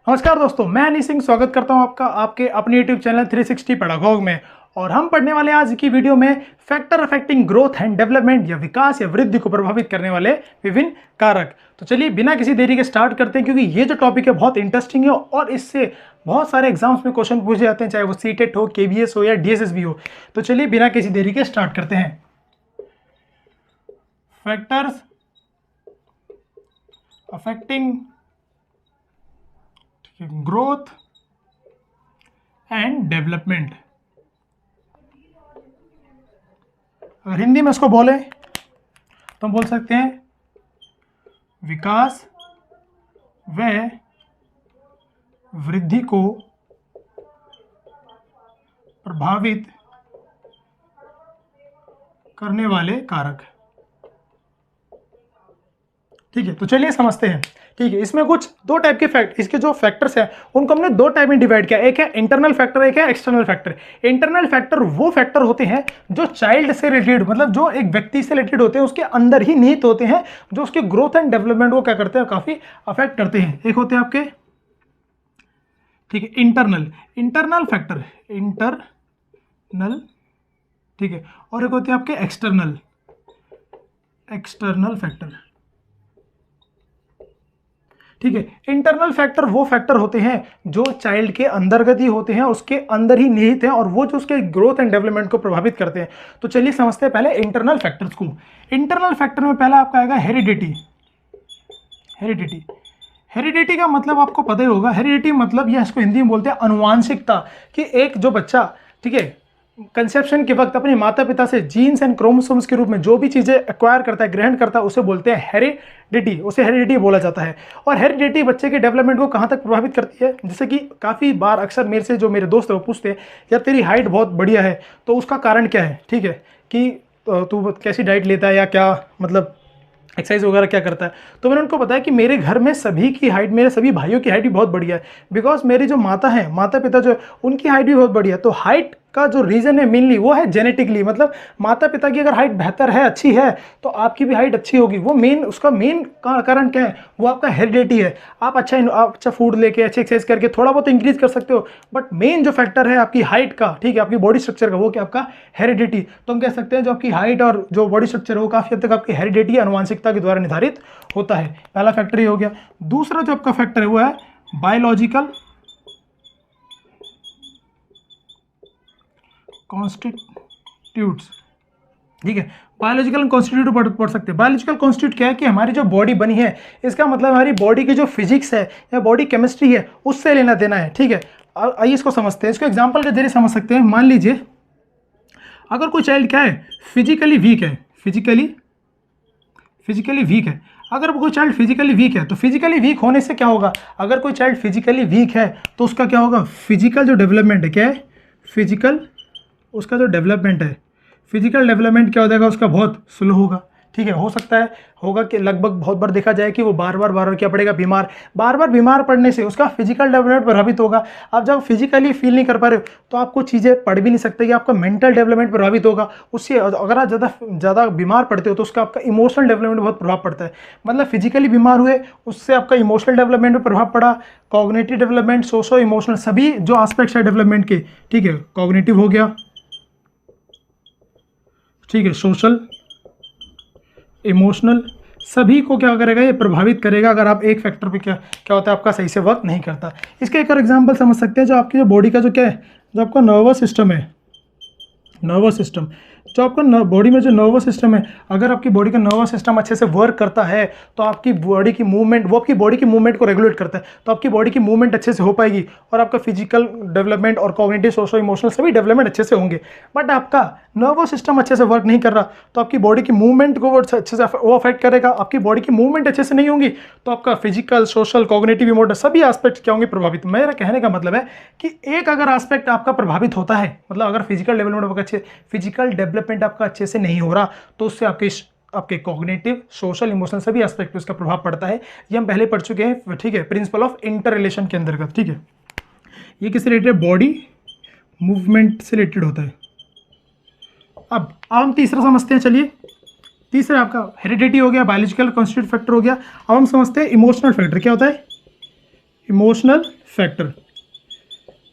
नमस्कार दोस्तों, मैं हनी सिंह स्वागत करता हूं आपका आपके अपने यूट्यूब चैनल 360 पेडागॉग में। और हम पढ़ने वाले आज की वीडियो में factor affecting growth and development या विकास या वृद्धि को प्रभावित करने वाले विभिन्न कारक। तो चलिए बिना किसी देरी के स्टार्ट करते हैं, क्योंकि ये जो टॉपिक है बहुत इंटरेस्टिंग है और इससे बहुत सारे एग्जाम्स में क्वेश्चन पूछे जाते हैं, चाहे वो सीटेट हो, केवीएस हो या डीएसएसबी हो। तो चलिए बिना किसी देरी के स्टार्ट करते हैं। Factors affecting growth and development. अगर हिंदी में इसको बोले तो हम बोल सकते हैं विकास व वृद्धि को प्रभावित करने वाले कारक। ठीक है, तो चलिए समझते हैं। ठीक है, इसमें कुछ दो टाइप के इसके जो फैक्टर्स हैं उनको हमने दो टाइप में डिवाइड किया। एक है इंटरनल फैक्टर, एक है एक्सटर्नल फैक्टर। इंटरनल फैक्टर वो फैक्टर होते हैं जो चाइल्ड से रिलेटेड, मतलब जो एक व्यक्ति से रिलेटेड होते हैं, उसके अंदर ही निहित होते हैं, जो उसके ग्रोथ एंड डेवलपमेंट को क्या करते हैं, काफी अफेक्ट करते हैं। एक होते हैं आपके, ठीक है, इंटरनल फैक्टर, इंटरनल, ठीक है, और एक होते हैं आपके एक्सटर्नल फैक्टर। ठीक है, इंटरनल फैक्टर वो फैक्टर होते हैं जो चाइल्ड के अंतर्गत ही होते हैं, उसके अंदर ही निहित हैं, और वो जो उसके ग्रोथ एंड डेवलपमेंट को प्रभावित करते हैं। तो चलिए समझते हैं पहले इंटरनल फैक्टर्स को। इंटरनल फैक्टर में पहला आपका आएगा हेरिडिटी। हेरिडिटी का मतलब आपको पता ही होगा। हेरिडिटी मतलब ये इसको हिंदी में बोलते हैं अनुवांशिकता, कि एक जो बच्चा, ठीक है, कंसेप्शन के वक्त अपने माता पिता से जीन्स एंड क्रोमोसोम्स के रूप में जो भी चीजें एक्वायर करता है, ग्रहण करता है, उसे बोलते हैं हेरिडिटी, उसे हेरिडिटी बोला जाता है। और हेरिडिटी बच्चे के डेवलपमेंट को कहाँ तक प्रभावित करती है, जैसे कि काफ़ी बार अक्सर मेरे से जो मेरे दोस्त है वो पूछते हैं, यार तेरी हाइट बहुत बढ़िया है, तो उसका कारण क्या है। ठीक है, कि तू कैसी डाइट लेता है या क्या, मतलब एक्सरसाइज वगैरह क्या करता है। तो मैंने उनको बताया कि मेरे घर में सभी की हाइट, मेरे सभी भाइयों की हाइट भी बहुत बढ़िया है, बिकॉज मेरी जो माता पिता जो है उनकी हाइट भी बहुत बढ़िया है। तो हाइट का जो रीज़न है मेनली वो है जेनेटिकली, मतलब माता पिता की अगर हाइट बेहतर है, अच्छी है, तो आपकी भी हाइट अच्छी होगी। वो उसका मेन कारण क्या है, वो आपका हेरिडिटी है। आप अच्छा फूड लेके, अच्छी एक्सरसाइज करके थोड़ा बहुत इंक्रीज कर सकते हो, बट मेन जो फैक्टर है आपकी हाइट का, ठीक है, आपकी बॉडी स्ट्रक्चर का, वो क्या आपका हेरिडिटी। तो हम कह सकते हैं जो आपकी हाइट और जो बॉडी स्ट्रक्चर है वो काफ़ी हद तक आपकी हेरिडिटी, अनुवांशिकता के द्वारा निर्धारित होता है। पहला फैक्टर ये हो गया। दूसरा जो आपका फैक्टर है वो है बायोलॉजिकल कॉन्स्टिट्यूट्स। ठीक है, बायोलॉजिकल कॉन्स्टिट्यूट पढ़ सकते हैं। बायोलॉजिकल कॉन्स्टिट्यूट क्या है कि हमारी जो बॉडी बनी है, इसका मतलब हमारी बॉडी की जो फिजिक्स है या बॉडी केमिस्ट्री है उससे लेना देना है। ठीक है, आइए इसको समझते हैं। इसको एग्जांपल के जरिए समझ सकते हैं। मान लीजिए अगर कोई चाइल्ड क्या है, फिजिकली वीक है, फिजिकली वीक है। अगर कोई चाइल्ड फिजिकली वीक है तो फिजिकली वीक होने से क्या होगा, अगर कोई चाइल्ड फिजिकली वीक है तो उसका क्या होगा, फिजिकल जो डेवलपमेंट है, क्या है, फिजिकल, उसका जो डेवलपमेंट है, फिजिकल डेवलपमेंट क्या हो जाएगा, उसका बहुत स्लो होगा। ठीक है, हो सकता है, होगा कि लगभग बहुत बार देखा जाए कि वो बार बार क्या पड़ेगा, बार बार बीमार पड़ने से उसका फिजिकल डेवलपमेंट प्रभावित होगा। आप जब फिजिकली फील नहीं कर पा रहे हो तो आपको चीज़ें पढ़ भी नहीं सकते, कि आपका मेंटल डेवलपमेंट प्रभावित होगा उससे। अगर आप ज़्यादा बीमार पड़ते हो तो उसका आपका इमोशनल डेवलपमेंट बहुत प्रभाव पड़ता है। मतलब फिजिकली बीमार हुए उससे आपका इमोशनल डेवलपमेंट में प्रभाव पड़ा, कॉग्निटिव डेवलपमेंट, सोशो इमोशनल, सभी जो आस्पेक्ट्स है डेवलपमेंट के, ठीक है, कॉग्निटिव हो गया, ठीक है, सोशल, इमोशनल, सभी को क्या करेगा, ये प्रभावित करेगा अगर आप एक फैक्टर पे क्या क्या होता है, आपका सही से वर्क नहीं करता। इसका एक और एग्जांपल समझ सकते हैं, जो आपकी जो बॉडी का जो क्या है, जो आपका नर्वस सिस्टम है, नर्वस सिस्टम, जो आपका बॉडी में जो नर्वस सिस्टम है, अगर आपकी बॉडी का नर्वस सिस्टम अच्छे से वर्क करता है तो आपकी बॉडी की मूवमेंट, वो आपकी बॉडी की मूवमेंट को रेगुलेट करता है, तो आपकी बॉडी की मूवमेंट अच्छे से हो पाएगी और आपका फिजिकल डेवलपमेंट और कॉग्निटिव, सोशल, इमोशनल सभी डेवलपमेंट अच्छे से होंगे। बट आपका नर्वस सिस्टम अच्छे से वर्क नहीं कर रहा तो आपकी बॉडी की मूवमेंट को वो अच्छे से वो अफेक्ट करेगा। आपकी बॉडी की मूवमेंट अच्छे से नहीं होंगी तो आपका फिजिकल, सोशल, कॉग्निटिव, इमोशनल सभी एस्पेक्ट क्या होंगे, प्रभावित। मेरा कहने का मतलब है कि एक अगर एस्पेक्ट आपका प्रभावित होता है, मतलब अगर फिजिकल डेवलपमेंट आपका अच्छे से नहीं हो रहा तो उससे आपके कॉग्निटिव, सोशल, इमोशनल सभी एस्पेक्ट पे उसका प्रभाव पड़ता है। ये हम पहले पढ़ चुके हैं, ठीक है, प्रिंसिपल ऑफ इंटर रिलेशन के अंतर्गत। ठीक है, ये किससे रिलेटेड, बॉडी मूवमेंट से रिलेटेड होता है। अब हम तीसरा समझते हैं। चलिए, तीसरा आपका हेरिडिटी हो गया, बायोलॉजिकल कॉन्स्टिट्यूट फैक्टर हो गया। अब हम समझते हैं इमोशनल फैक्टर क्या होता है। Emotional factor.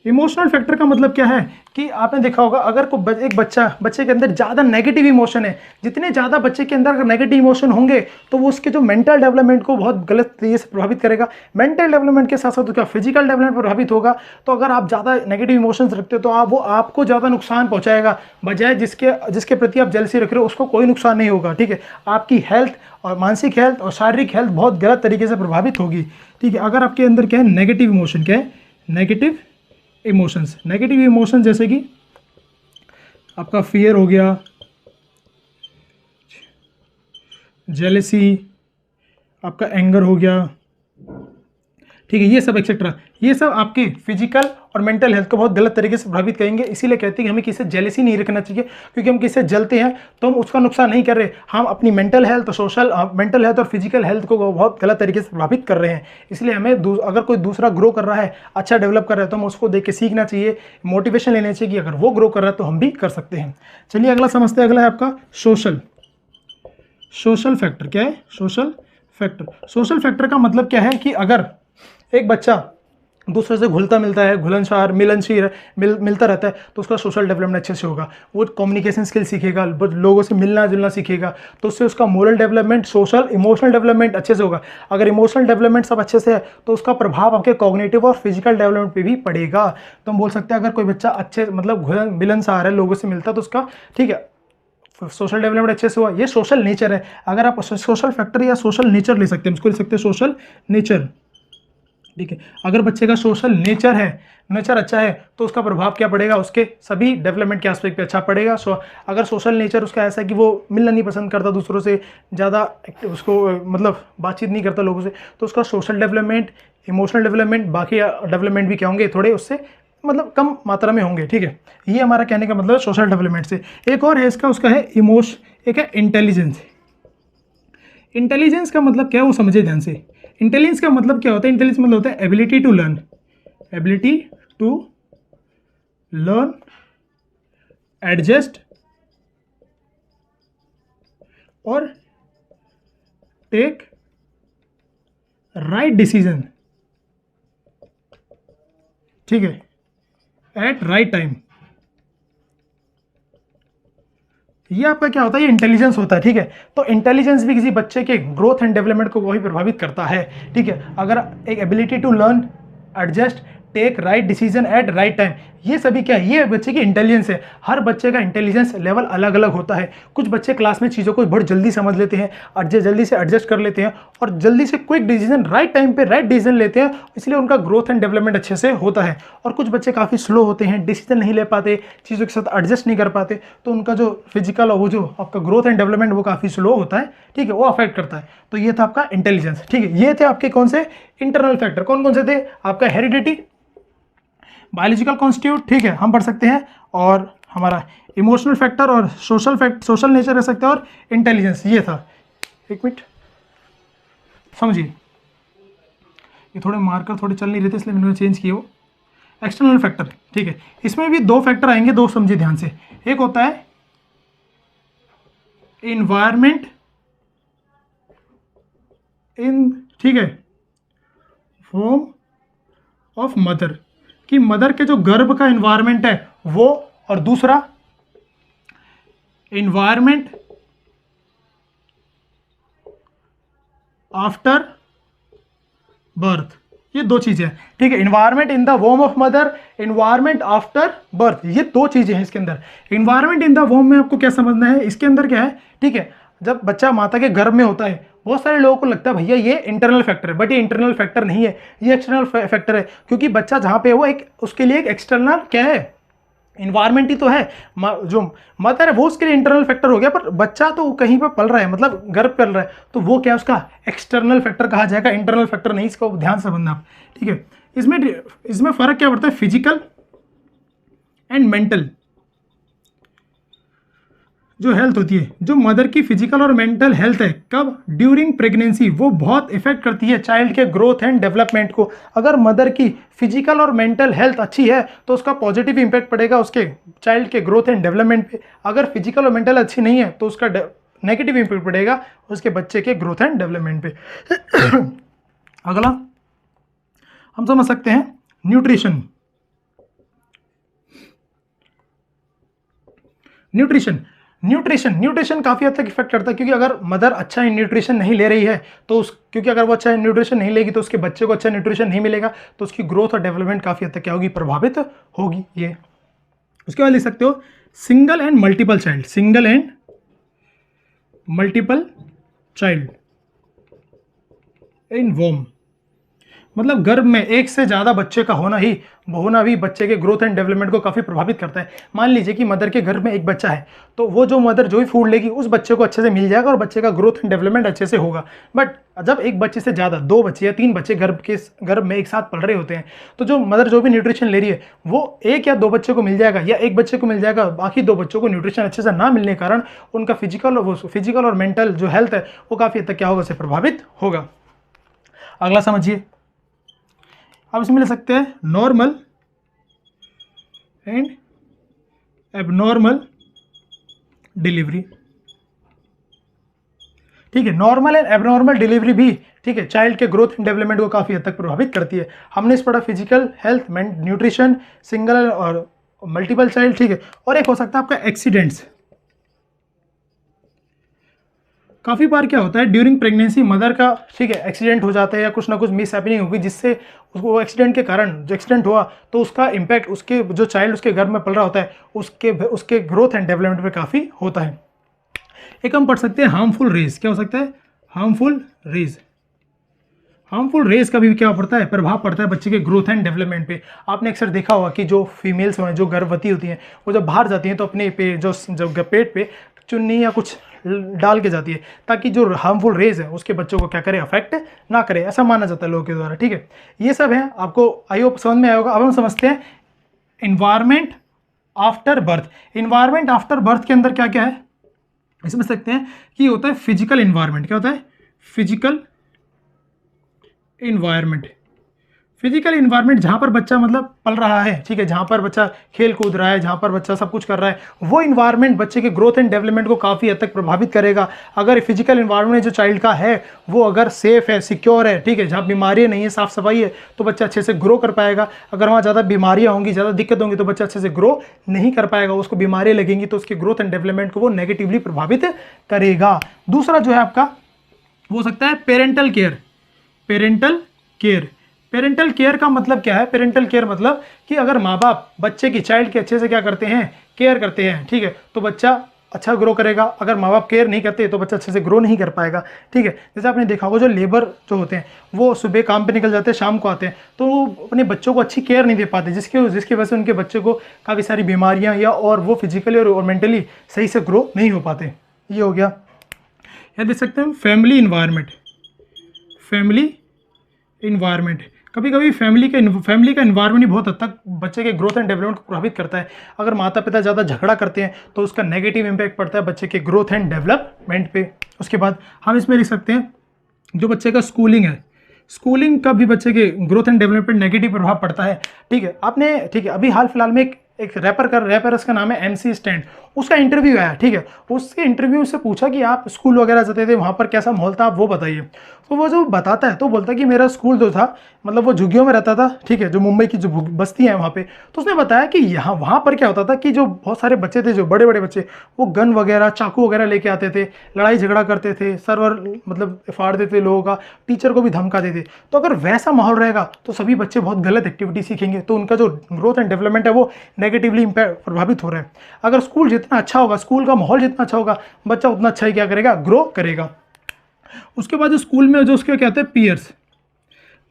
इमोशनल फैक्टर का मतलब क्या है कि आपने देखा होगा अगर कोई एक बच्चे के अंदर ज़्यादा नेगेटिव इमोशन है, जितने ज़्यादा बच्चे के अंदर अगर नेगेटिव इमोशन होंगे तो वो उसके जो मेंटल डेवलपमेंट को बहुत गलत तरीके से प्रभावित करेगा। मेंटल डेवलपमेंट के साथ साथ उसका फिजिकल डेवलपमेंट प्रभावित होगा। तो अगर आप ज़्यादा नेगेटिव इमोशंस रखते हो तो वो आपको ज़्यादा नुकसान पहुँचाएगा, बजाय जिसके प्रति आप जेलसी रख रहे हो उसको कोई नुकसान नहीं होगा। ठीक है, आपकी हेल्थ और मानसिक हेल्थ और शारीरिक हेल्थ बहुत गलत तरीके से प्रभावित होगी। ठीक है, अगर आपके अंदर क्या है नेगेटिव इमोशन, क्या है नेगेटिव इमोशंस। नेगेटिव इमोशन जैसे कि आपका फियर हो गया, जेलसी, आपका एंगर हो गया, ठीक है, ये सब एक्सेट्रा, ये सब आपके फिजिकल और मेंटल हेल्थ को बहुत गलत तरीके से प्रभावित करेंगे। इसीलिए कहते हैं कि हमें किसी से जेलसी नहीं रखना चाहिए, क्योंकि हम किसी से जलते हैं तो हम उसका नुकसान नहीं कर रहे, हम अपनी मेंटल हेल्थ और फिजिकल हेल्थ को बहुत गलत तरीके से प्रभावित कर रहे हैं। इसलिए हमें अगर कोई दूसरा ग्रो कर रहा है, अच्छा डेवलप कर रहा है, तो हम उसको देख के सीखना चाहिए, मोटिवेशन लेना चाहिए कि अगर वो ग्रो कर रहा है तो हम भी कर सकते हैं। चलिए अगला समझते हैं। अगला है आपका सोशल फैक्टर। क्या है सोशल फैक्टर? सोशल फैक्टर का मतलब क्या है कि अगर एक बच्चा दूसरे से घुलता मिलता है, घुलनसार मिलनशील मिलता रहता है, तो उसका सोशल डेवलपमेंट अच्छे से होगा। वो कम्युनिकेशन स्किल सीखेगा, लोगों से मिलना जुलना सीखेगा, तो उससे उसका moral development, social emotional development अच्छे से होगा। अगर इमोशनल डेवलपमेंट सब अच्छे से है तो उसका प्रभाव आपके कॉग्निटिव और फिजिकल डेवलपमेंट पे भी पड़ेगा। तो हम बोल सकते हैं अगर कोई बच्चा अच्छे मतलब मिलनसार है, लोगों से मिलता है, तो उसका ठीक है सोशल डेवलपमेंट अच्छे से हुआ। ये सोशल नेचर है। अगर आप सोशल फैक्टर या सोशल नेचर ले सकते हैं, उसको ले सकते हैं सोशल नेचर। ठीक है, अगर बच्चे का सोशल नेचर अच्छा है तो उसका प्रभाव क्या पड़ेगा, उसके सभी डेवलपमेंट के एस्पेक्ट पे अच्छा पड़ेगा। अगर सोशल नेचर उसका ऐसा है कि वो मिलना नहीं पसंद करता, दूसरों से ज़्यादा उसको मतलब बातचीत नहीं करता लोगों से, तो उसका सोशल डेवलपमेंट, इमोशनल डेवलपमेंट, बाकी डेवलपमेंट भी क्या होंगे, थोड़े उससे मतलब कम मात्रा में होंगे। ठीक है, ये हमारा कहने का मतलब सोशल डेवलपमेंट से। एक और है इसका, उसका है एक है इंटेलिजेंस। इंटेलिजेंस का मतलब क्या है वो समझे ध्यान से। इंटेलिजेंस का मतलब क्या होता है? इंटेलिजेंस मतलब होता है एबिलिटी टू लर्न, एडजस्ट और टेक राइट डिसीजन, ठीक है, एट राइट टाइम। ये आपका क्या होता है? ये इंटेलिजेंस होता है। ठीक है, तो इंटेलिजेंस भी किसी बच्चे के ग्रोथ एंड डेवलपमेंट को वही प्रभावित करता है। ठीक है, अगर एक ability to learn, adjust, take right decision at right time, ये सभी क्या है? ये बच्चे की इंटेलिजेंस है। हर बच्चे का इंटेलिजेंस लेवल अलग अलग होता है। कुछ बच्चे क्लास में चीज़ों को बहुत जल्दी समझ लेते हैं, जल्दी से एडजस्ट कर लेते हैं और जल्दी से क्विक डिसीजन, राइट टाइम पे राइट डिसीजन लेते हैं, इसलिए उनका ग्रोथ एंड डेवलपमेंट अच्छे से होता है। और कुछ बच्चे काफ़ी स्लो होते हैं, डिसीजन नहीं ले पाते, चीज़ों के साथ एडजस्ट नहीं कर पाते, तो उनका जो फिजिकल और वो जो आपका ग्रोथ एंड डेवलपमेंट वो काफ़ी स्लो होता है। ठीक है, वो अफेक्ट करता है। तो ये था आपका इंटेलिजेंस। ठीक है, ये थे आपके कौन से इंटरनल फैक्टर। कौन कौन से थे? आपका हेरिडिटी, बायोलॉजिकल कॉन्स्टिट्यूट, ठीक है, हम पढ़ सकते हैं, और हमारा इमोशनल फैक्टर और सोशल नेचर रह सकते हैं, और इंटेलिजेंस। ये था। एक मिनट समझिए, ये थोड़े मार्कर थोड़े चल नहीं रहे थे इसलिए मैंने चेंज किए वो। एक्सटर्नल फैक्टर, ठीक है, इसमें भी दो फैक्टर आएंगे, दो समझिए ध्यान से। एक होता है इन्वायरमेंट ठीक है, होम ऑफ मदर, कि मदर के जो गर्भ का इन्वायरमेंट है वो, और दूसरा इन्वायरमेंट आफ्टर बर्थ। ये दो चीजें हैं। ठीक है, environment in the वोम of mother, environment after birth, ये दो चीजें हैं इसके अंदर। इन्वायरमेंट इन द वोम में आपको क्या समझना है, इसके अंदर क्या है? ठीक है, जब बच्चा माता के गर्भ में होता है, बहुत सारे लोगों को लगता है भैया ये इंटरनल फैक्टर है, बट ये इंटरनल फैक्टर नहीं है, ये एक्सटर्नल फैक्टर है। क्योंकि बच्चा जहां पे है वो उसके लिए एक एक्सटर्नल क्या है, इन्वायरमेंट ही तो है। जो मदर है वो उसके लिए इंटरनल फैक्टर हो गया, पर बच्चा तो कहीं पर पल रहा है, मतलब गर्भ पल रहा है, तो वो क्या उसका एक्सटर्नल फैक्टर कहा जाएगा, इंटरनल फैक्टर नहीं। इसको ध्यान से समझना आप। ठीक है, इसमें फर्क क्या पड़ता है? फिजिकल एंड मेंटल जो हेल्थ होती है, जो मदर की फिजिकल और मेंटल हेल्थ है, कब? ड्यूरिंग प्रेगनेंसी, वो बहुत इफेक्ट करती है चाइल्ड के ग्रोथ एंड डेवलपमेंट को। अगर मदर की फिजिकल और मेंटल हेल्थ अच्छी है तो उसका पॉजिटिव इंपैक्ट पड़ेगा उसके चाइल्ड के ग्रोथ एंड डेवलपमेंट पे। अगर फिजिकल और मेंटल अच्छी नहीं है तो उसका नेगेटिव इंपैक्ट पड़ेगा उसके बच्चे के ग्रोथ एंड डेवलपमेंट पे। हम समझ सकते हैं न्यूट्रिशन। न्यूट्रिशन न्यूट्रिशन न्यूट्रिशन काफ़ी हद तक इफेक्ट करता है, क्योंकि अगर मदर अच्छा न्यूट्रिशन नहीं ले रही है तो क्योंकि अगर वो अच्छा न्यूट्रिशन नहीं लेगी तो उसके बच्चे को अच्छा न्यूट्रिशन नहीं मिलेगा, तो उसकी ग्रोथ और डेवलपमेंट काफ़ी हद तक क्या होगी, प्रभावित होगी। ये उसके बाद लिख सकते हो single and multiple child. Single and multiple child in womb, मतलब गर्भ में एक से ज़्यादा बच्चे का होना भी बच्चे के ग्रोथ एंड डेवलपमेंट को काफ़ी प्रभावित करता है। मान लीजिए कि मदर के घर में एक बच्चा है, तो वो जो मदर जो भी फूड लेगी उस बच्चे को अच्छे से मिल जाएगा और बच्चे का ग्रोथ एंड डेवलपमेंट अच्छे से होगा। बट जब एक बच्चे से ज़्यादा 2 बच्चे या 3 बच्चे गर्भ में एक साथ पल रहे होते हैं, तो जो मदर जो भी न्यूट्रिशन ले रही है वो 1 या 2 बच्चे को मिल जाएगा या 1 बच्चे को मिल जाएगा, बाकी 2 बच्चों को न्यूट्रिशन अच्छे से ना मिलने के कारण उनका फिजिकल और मेंटल जो हेल्थ है वो काफ़ी हद तक क्या होगा, उससे प्रभावित होगा। अगला समझिए, अब इसमें ले सकते हैं नॉर्मल एंड एबनॉर्मल डिलीवरी। ठीक है, नॉर्मल एंड एबनॉर्मल डिलीवरी भी ठीक है चाइल्ड के ग्रोथ एंड डेवलपमेंट को काफ़ी हद तक प्रभावित करती है। हमने इस पढ़ा फिजिकल हेल्थ, न्यूट्रिशन, सिंगल और मल्टीपल चाइल्ड। ठीक है, और एक हो सकता है आपका एक्सीडेंट्स। काफ़ी बार क्या होता है ड्यूरिंग प्रेगनेंसी मदर का ठीक है एक्सीडेंट हो जाता है या कुछ ना कुछ मिस हैपनिंग होगी, जिससे उसको एक्सीडेंट के कारण जो एक्सीडेंट हुआ तो उसका इम्पैक्ट उसके जो चाइल्ड उसके घर में पल रहा होता है उसके ग्रोथ एंड डेवलपमेंट पे काफ़ी होता है। एक हम पढ़ सकते हैं हार्मफुल रेज। क्या हो सकता है, हार्मफुल रेज। हार्मफुल रेज का भी क्या पड़ता है, प्रभाव पड़ता है बच्चे के ग्रोथ एंड डेवलपमेंट पे। आपने अक्सर देखा होगा कि जो फीमेल्स हैं जो गर्भवती होती हैं वो जब बाहर जाती हैं तो अपने पे जो पेट पे चुन्नी या कुछ डाल के जाती है ताकि जो हार्मफुल रेज है उसके बच्चों को क्या करे, अफेक्ट ना करे, ऐसा माना जाता है लोगों के द्वारा। ठीक है, ये सब है, आपको आई होप समझ में आया होगा। अब हम समझते हैं environment after birth. Environment after birth के अंदर क्या क्या है, समझ सकते हैं कि होता है फिजिकल इन्वायरमेंट। क्या होता है, फिजिकल इन्वायरमेंट। फिजिकल इन्वायरमेंट जहाँ पर बच्चा मतलब पल रहा है, ठीक है, जहाँ पर बच्चा खेल कूद रहा है, जहाँ पर बच्चा सब कुछ कर रहा है, वो इन्वायरमेंट बच्चे के ग्रोथ एंड डेवलपमेंट को काफ़ी हद तक प्रभावित करेगा। अगर फिजिकल इन्वायरमेंट जो चाइल्ड का है वो अगर सेफ है, सिक्योर है, ठीक है, जहाँ बीमारियाँ नहीं है, साफ सफाई है, तो बच्चा अच्छे से ग्रो कर पाएगा। अगर वहाँ ज़्यादा बीमारियाँ होंगी, ज़्यादा दिक्कत होंगी तो बच्चा अच्छे से ग्रो नहीं कर पाएगा, उसको बीमारियाँ लगेंगी तो उसके ग्रोथ एंड डेवलपमेंट को वो नेगेटिवली प्रभावित करेगा। दूसरा जो है आपका हो सकता है parental care. Parental care, parental care का मतलब क्या है, पेरेंटल केयर मतलब कि अगर माँ बाप बच्चे की चाइल्ड के अच्छे से क्या करते हैं, केयर करते हैं, ठीक है, तो बच्चा अच्छा ग्रो करेगा। अगर माँ बाप केयर नहीं करते तो बच्चा अच्छे से ग्रो नहीं कर पाएगा। ठीक है, जैसे आपने देखा होगा जो लेबर जो होते हैं वो सुबह काम पे निकल जाते हैं, शाम को आते हैं, तो वो अपने बच्चों को अच्छी केयर नहीं दे पाते, जिसकी वजह से उनके बच्चे को काफ़ी सारी बीमारियाँ या और वो फिजिकली और मेंटली सही से ग्रो नहीं हो पाते। ये हो गया। या देख सकते हैं फैमिली इन्वायरमेंट। फैमिली इन्वायरमेंट, कभी कभी फैमिली का इन्वायरमेंट ही बहुत हद तक बच्चे के ग्रोथ एंड डेवलपमेंट को प्रभावित करता है। अगर माता पिता ज़्यादा झगड़ा करते हैं तो उसका नेगेटिव इम्पैक्ट पड़ता है बच्चे के ग्रोथ एंड डेवलपमेंट पे। उसके बाद हम इसमें लिख सकते हैं जो बच्चे का स्कूलिंग है, स्कूलिंग का भी बच्चे के ग्रोथ एंड डेवलपमेंट नेगेटिव प्रभाव पड़ता है। ठीक है, आपने ठीक है अभी हाल फिलहाल में एक रैपर उसका नाम है MC स्टैंड, उसका इंटरव्यू आया। ठीक है, उसके इंटरव्यू से पूछा कि आप स्कूल वगैरह जाते थे, वहाँ पर कैसा माहौल था, आप वो बताइए। तो वो जो बताता है तो बोलता है कि मेरा स्कूल जो था मतलब वो झुग्गियों में रहता था, ठीक है, जो मुंबई की जो बस्ती है वहाँ पे। तो उसने बताया कि वहाँ पर क्या होता था कि जो बहुत सारे बच्चे थे, जो बड़े बड़े बच्चे, वो गन वगैरह चाकू वगैरह लेके आते थे, लड़ाई झगड़ा करते थे, सर्वर मतलब फाड़ देते लोगों का, टीचर को भी धमका देते। तो अगर वैसा माहौल रहेगा तो सभी बच्चे बहुत गलत एक्टिविटी सीखेंगे, तो उनका जो ग्रोथ एंड डेवलपमेंट है वो नेगेटिवली प्रभावित हो रहा है। अगर स्कूल जितना अच्छा होगा, स्कूल का माहौल जितना अच्छा होगा, बच्चा उतना अच्छा ही क्या करेगा, ग्रो करेगा। उसके बाद जो स्कूल में जो उसके कहते हैं पीयर्स,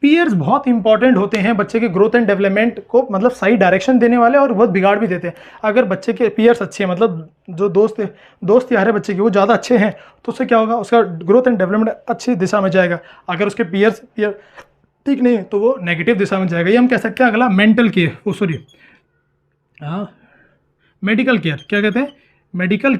पीयर्स बहुत इंपॉर्टेंट होते हैं बच्चे के ग्रोथ एंड डेवलपमेंट को मतलब सही डायरेक्शन देने वाले और बहुत बिगाड़ भी देते हैं। अगर बच्चे के पीयर्स अच्छे हैं, मतलब जो दोस्त यार है बच्चे के वो ज़्यादा अच्छे हैं, तो उससे क्या होगा, उसका ग्रोथ एंड डेवलपमेंट अच्छी दिशा में जाएगा। अगर उसके पीयर ठीक नहीं तो वो नेगेटिव दिशा में जाएगा। ये हम कह सकते हैं। अगला मेंटल केयर, मेडिकल केयर। क्या कहते हैं, मेडिकल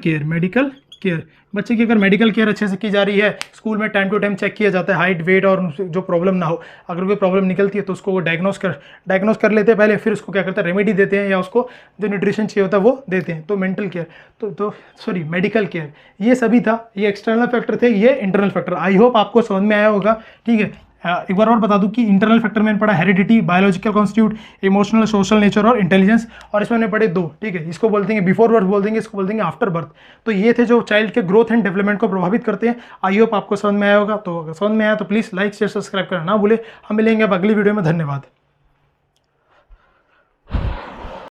केयर। बच्चे की अगर मेडिकल केयर अच्छे से की जा रही है, स्कूल में टाइम टू टाइम चेक किया जाता है हाइट वेट और जो प्रॉब्लम ना हो, अगर कोई प्रॉब्लम निकलती है तो उसको वो डायग्नोस कर लेते हैं पहले, फिर उसको क्या करते हैं, रेमेडी देते हैं या उसको जो न्यूट्रिशन चाहिए होता है वो देते हैं। तो मेंटल केयर मेडिकल केयर, ये सभी था, ये एक्सटर्नल फैक्टर थे, ये इंटरनल फैक्टर। आई होप आपको समझ में आया होगा। ठीक है, एक बार और बता दूं कि इंटरनल फैक्टर मैंने पढ़ा heredity, biological constitute, emotional, social nature और इंटेलिजेंस, और इसमें मैंने पढ़े 2, ठीक है। इसको बोलते हैं बिफोर बर्थ बोल देंगे, इसको बोल देंगे आफ्टर बर्थ। तो ये थे जो चाइल्ड के ग्रोथ एंड डेवलपमेंट को प्रभावित करते हैं। आई होप आपको समझ में आया होगा। तो अगर समझ में आया तो प्लीज़ लाइक शेयर सब्सक्राइब करना ना भूले। हम मिलेंगे अब अगली वीडियो में। धन्यवाद।